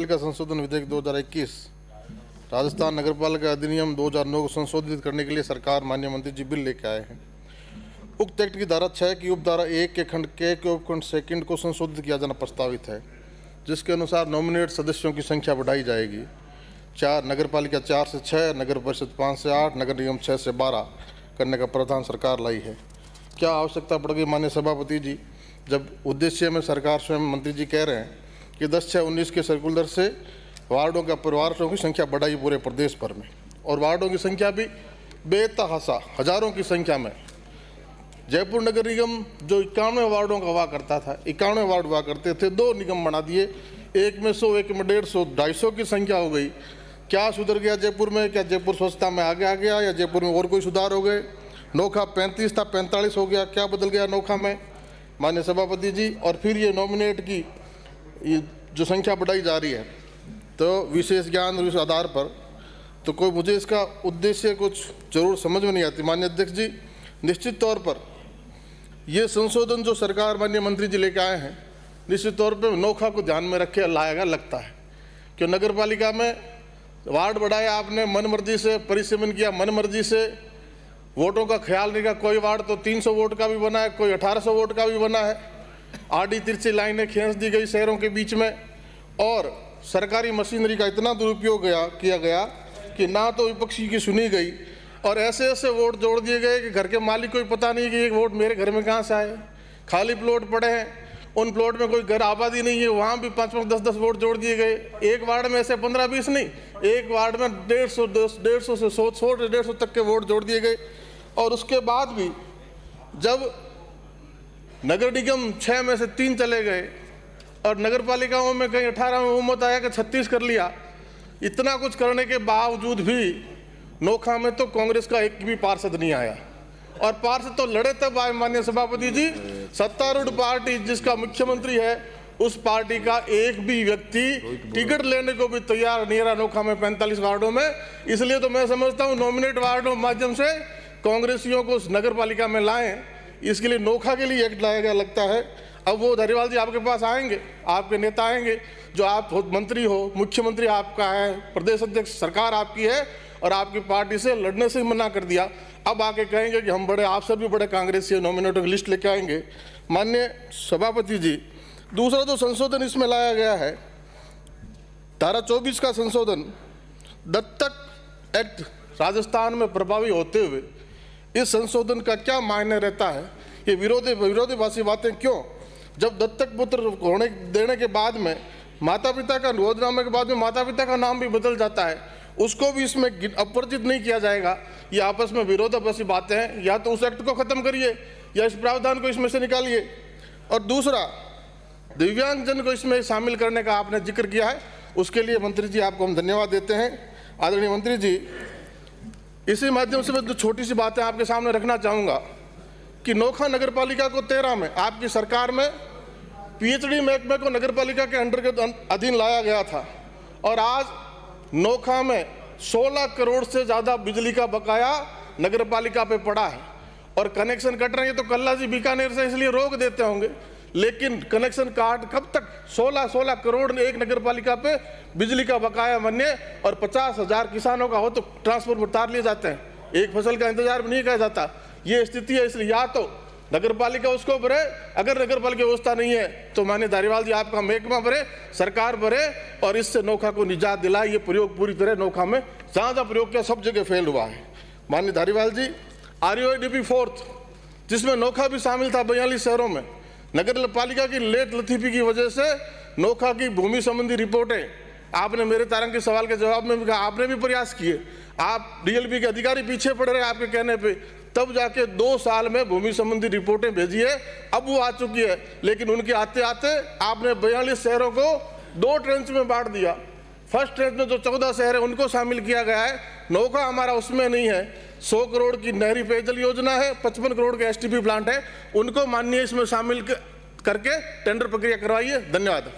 का संशोधन विधेयक 2021 राजस्थान नगरपालिका अधिनियम 2009 को संशोधित करने के लिए सरकार माननीय मंत्री जी बिल लेके आए हैं। उक्त एक्ट की धारा 6 की उपधारा 1 के खंड के उपखंड सेकंड को संशोधित किया जाना प्रस्तावित है, जिसके अनुसार नॉमिनेट सदस्यों की संख्या बढ़ाई जाएगी। 4 नगरपालिका 4 से 6, नगर परिषद 5 से 8, नगर निगम 6 से 12 करने का प्रावधान सरकार लाई है। क्या आवश्यकता पड़ गई माननीय सभापति जी, जब उद्देश्य में सरकार स्वयं मंत्री जी कह रहे हैं कि 10/6/19 के सर्कुलर से वार्डों का परिवारों की संख्या बढ़ाई पूरे प्रदेश भर में, और वार्डों की संख्या भी बेतहाशा हजारों की संख्या में। जयपुर नगर निगम जो 91 वार्डों का हुआ करता था, 91 वार्ड हुआ करते थे, 2 निगम बना दिए, एक में 100, एक में 150, 250 की संख्या हो गई। क्या सुधर गया जयपुर में? क्या जयपुर स्वच्छता में आगे आ गया या जयपुर में और कोई सुधार हो गए? नोखा 35 था, 45 हो गया। क्या बदल गया नोखा में माननीय सभापति जी? और फिर ये नॉमिनेट की ये जो संख्या बढ़ाई जा रही है, तो विशेष ज्ञान और इस आधार पर तो कोई मुझे इसका उद्देश्य कुछ जरूर समझ में नहीं आती। माननीय अध्यक्ष जी, निश्चित तौर पर ये संशोधन जो सरकार माननीय मंत्री जी लेके आए हैं, निश्चित तौर पर नोखा को ध्यान में रखे लाया गया लगता है। कि नगर पालिका में वार्ड बढ़ाया आपने, मन मर्जी से परिसीमन किया, मन मर्जी से वोटों का ख्याल नहीं रखा। कोई वार्ड तो 300 वोट का भी बना है, कोई 1800 वोट का भी बना है। आड़ी तिरछी लाइनें खींच दी गई शहरों के बीच में, और सरकारी मशीनरी का इतना दुरुपयोग किया गया कि ना तो विपक्षी की सुनी गई, और ऐसे ऐसे वोट जोड़ दिए गए कि घर के मालिक को ही पता नहीं कि ये वोट मेरे घर में कहाँ से आए। खाली प्लॉट पड़े हैं, उन प्लॉट में कोई घर आबादी नहीं है, वहाँ भी 5-5, 10-10 वोट जोड़ दिए गए। एक वार्ड में ऐसे 15-20 नहीं, एक वार्ड में 150 से 100 तक के वोट जोड़ दिए गए। और उसके बाद भी जब नगर निगम 6 में से 3 चले गए और नगर पालिकाओं में कहीं 18 में बहुमत आया कि 36 कर लिया, इतना कुछ करने के बावजूद भी नोखा में तो कांग्रेस का एक भी पार्षद नहीं आया। और पार्षद तो लड़े तब आए माननीय सभापति जी, सत्तारूढ़ पार्टी जिसका मुख्यमंत्री है, उस पार्टी का एक भी व्यक्ति टिकट लेने को भी तैयार नहीं रहा नोखा में 45 वार्डों में। इसलिए तो मैं समझता हूँ नॉमिनेट वार्डों के माध्यम से कांग्रेसियों को नगर पालिका में लाएं, इसके लिए नोखा के लिए एक्ट लाया गया लगता है। अब वो धारीवाल जी आपके पास आएंगे, आपके नेता आएंगे, जो आप मंत्री हो, मुख्यमंत्री आपका है, प्रदेश अध्यक्ष सरकार आपकी है, और आपकी पार्टी से लड़ने से मना कर दिया। अब आके कहेंगे कि हम बड़े, आपसे भी बड़े कांग्रेसी नॉमिनेटों की लिस्ट लेके आएंगे। माननीय सभापति जी, दूसरा जो संशोधन इसमें लाया गया है, धारा 24 का संशोधन, दत्तक एक्ट राजस्थान में प्रभावी होते हुए इस संशोधन का क्या मायने रहता है? ये विरोधाभासी बातें क्यों? जब दत्तक पुत्र होने देने के बाद में माता पिता का गोदनामे के बाद में माता पिता का नाम भी बदल जाता है, उसको भी इसमें अपरिचित नहीं किया जाएगा। ये आपस में विरोधाभासी बातें हैं। या तो उस एक्ट को खत्म करिए या इस प्रावधान को इसमें से निकालिए। और दूसरा, दिव्यांगजन को इसमें शामिल करने का आपने जिक्र किया है, उसके लिए मंत्री जी आपको हम धन्यवाद देते हैं। आदरणीय मंत्री जी, इसी माध्यम से मैं दो छोटी सी बातें आपके सामने रखना चाहूँगा कि नोखा नगर पालिका को 13 में आपकी सरकार में पीएचडी महकमे को नगर पालिका के अंडर के अधीन लाया गया था, और आज नोखा में 16 करोड़ से ज़्यादा बिजली का बकाया नगर पालिका पे पड़ा है। और कनेक्शन कट रहे हैं तो कल्ला जी बीकानेर से इसलिए रोक देते होंगे, लेकिन कनेक्शन काट कब तक? 16 करोड़ एक नगर पालिका पे बिजली का बकाया मान्य, और 50,000 किसानों का हो तो ट्रांसफार्मर उतार लिए जाते हैं, एक फसल का इंतजार भी नहीं किया जाता। ये स्थिति है। इसलिए या तो नगर पालिका उसको भरे, अगर नगर पालिका व्यवस्था नहीं है तो माननीय धारीवाल जी आपका महकमा भरे, सरकार भरे, और इससे नोखा को निजात दिलाए। ये प्रयोग पूरी तरह नोखा में जहाँ जहाँ प्रयोग किया सब जगह फेल हुआ है। माननीय धारीवाल जी, RUIDP 4th जिसमें नोखा भी शामिल था 42 शहरों में, नगर पालिका की लेट लतीफी की वजह से नोखा की भूमि संबंधी रिपोर्टें आपने मेरे तारंकित सवाल के जवाब में भी कहा, आपने भी प्रयास किए, आप DLP के अधिकारी पीछे पड़ रहे आपके कहने पे, तब जाके 2 साल में भूमि संबंधी रिपोर्टें भेजी है। अब वो आ चुकी है, लेकिन उनके आते आते आपने 42 शहरों को 2 ट्रेंच में बांट दिया। फर्स्ट ट्रेंच में जो 14 शहर है उनको शामिल किया गया है, नोखा हमारा उसमें नहीं है। 100 करोड़ की नहरी पेयजल योजना है, 55 करोड़ के STP प्लांट है, उनको माननीय इसमें शामिल करके टेंडर प्रक्रिया करवाइए। धन्यवाद।